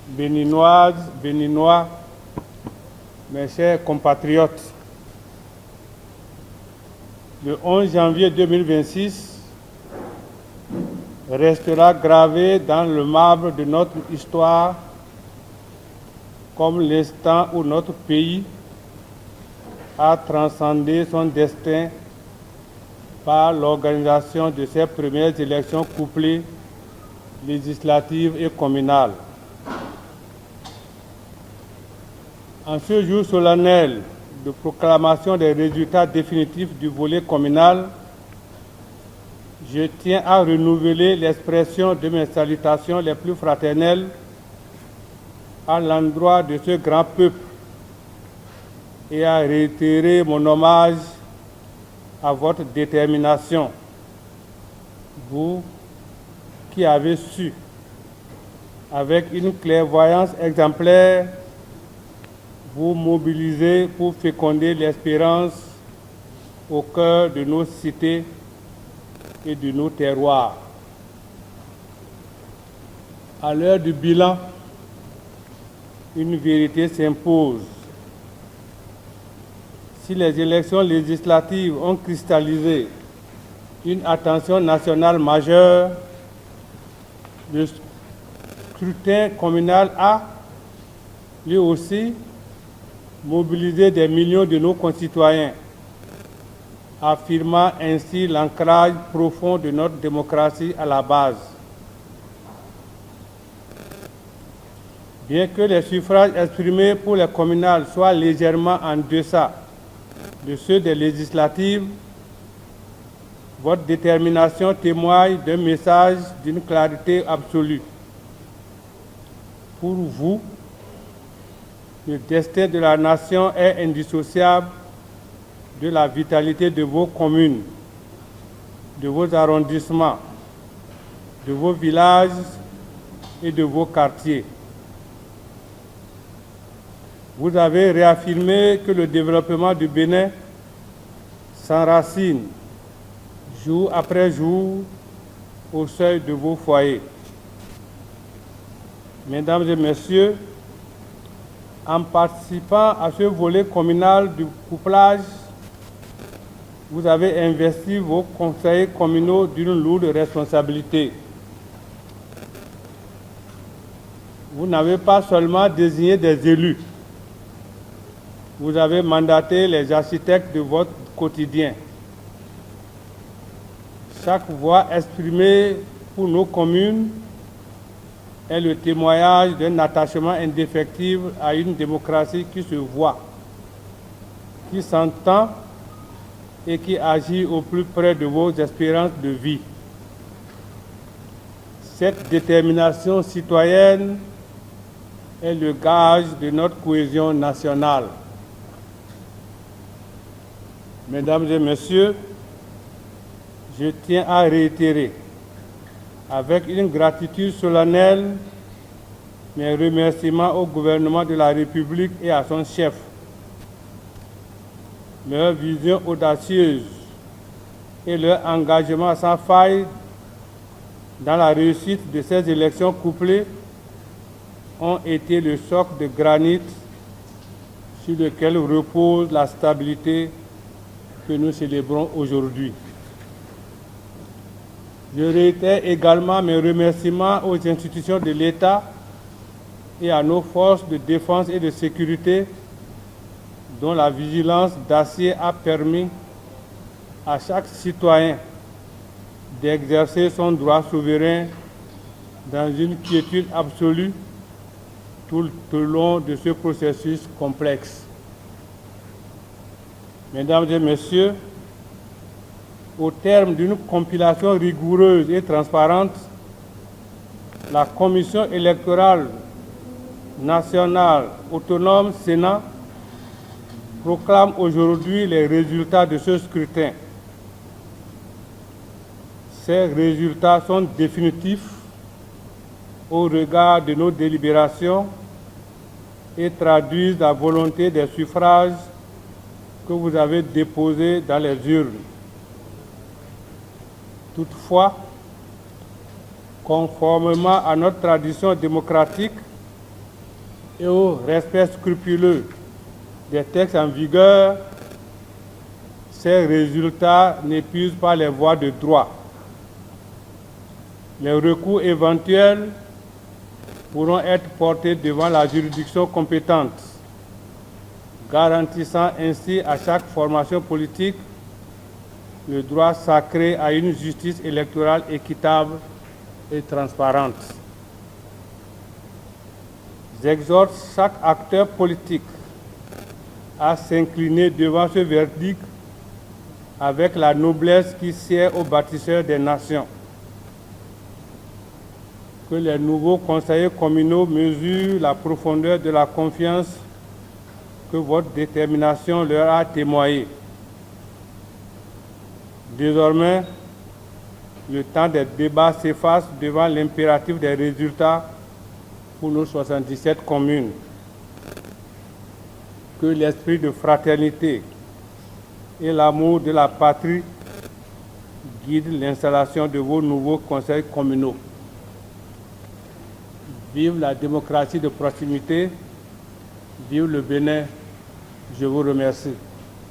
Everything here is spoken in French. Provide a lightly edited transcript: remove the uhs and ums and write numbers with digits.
Béninoises, Béninois, mes chers compatriotes, le 11 janvier 2026 restera gravé dans le marbre de notre histoire comme l'instant où notre pays a transcendé son destin par l'organisation de ses premières élections couplées, législatives et communales. En ce jour solennel de proclamation des résultats définitifs du volet communal, je tiens à renouveler l'expression de mes salutations les plus fraternelles à l'endroit de ce grand peuple et à réitérer mon hommage à votre détermination, vous qui avez su, avec une clairvoyance exemplaire, vous mobiliser pour féconder l'espérance au cœur de nos cités et de nos terroirs. À l'heure du bilan, une vérité s'impose. Si les élections législatives ont cristallisé une attention nationale majeure, le scrutin communal a, lui aussi, mobilisé des millions de nos concitoyens, affirmant ainsi l'ancrage profond de notre démocratie à la base. Bien que les suffrages exprimés pour les communales soient légèrement en deçà de ceux des législatives, votre détermination témoigne d'un message d'une clarté absolue. Pour vous, le destin de la nation est indissociable de la vitalité de vos communes, de vos arrondissements, de vos villages et de vos quartiers. Vous avez réaffirmé que le développement du Bénin s'enracine jour après jour au seuil de vos foyers. Mesdames et messieurs, en participant à ce volet communal du couplage, vous avez investi vos conseillers communaux d'une lourde responsabilité. Vous n'avez pas seulement désigné des élus, vous avez mandaté les architectes de votre quotidien. Chaque voix exprimée pour nos communes est le témoignage d'un attachement indéfectible à une démocratie qui se voit, qui s'entend et qui agit au plus près de vos espérances de vie. Cette détermination citoyenne est le gage de notre cohésion nationale. Mesdames et messieurs, je tiens à réitérer avec une gratitude solennelle mes remerciements au gouvernement de la République et à son chef. Leur vision audacieuse et leur engagement sans faille dans la réussite de ces élections couplées ont été le socle de granit sur lequel repose la stabilité que nous célébrons aujourd'hui. Je réitère également mes remerciements aux institutions de l'État et à nos forces de défense et de sécurité dont la vigilance d'acier a permis à chaque citoyen d'exercer son droit souverain dans une quiétude absolue tout au long de ce processus complexe. Mesdames et messieurs, au terme d'une compilation rigoureuse et transparente, la Commission électorale nationale autonome Sénat proclame aujourd'hui les résultats de ce scrutin. Ces résultats sont définitifs au regard de nos délibérations et traduisent la volonté des suffrages que vous avez déposés dans les urnes. Toutefois, conformément à notre tradition démocratique, et au respect scrupuleux des textes en vigueur, ces résultats n'épuisent pas les voies de droit. Les recours éventuels pourront être portés devant la juridiction compétente, garantissant ainsi à chaque formation politique le droit sacré à une justice électorale équitable et transparente. J'exhorte chaque acteur politique à s'incliner devant ce verdict avec la noblesse qui sied aux bâtisseurs des nations. Que les nouveaux conseillers communaux mesurent la profondeur de la confiance que votre détermination leur a témoignée. Désormais, le temps des débats s'efface devant l'impératif des résultats pour nos 77 communes. Que l'esprit de fraternité et l'amour de la patrie guident l'installation de vos nouveaux conseils communaux. Vive la démocratie de proximité, vive le Bénin. Je vous remercie.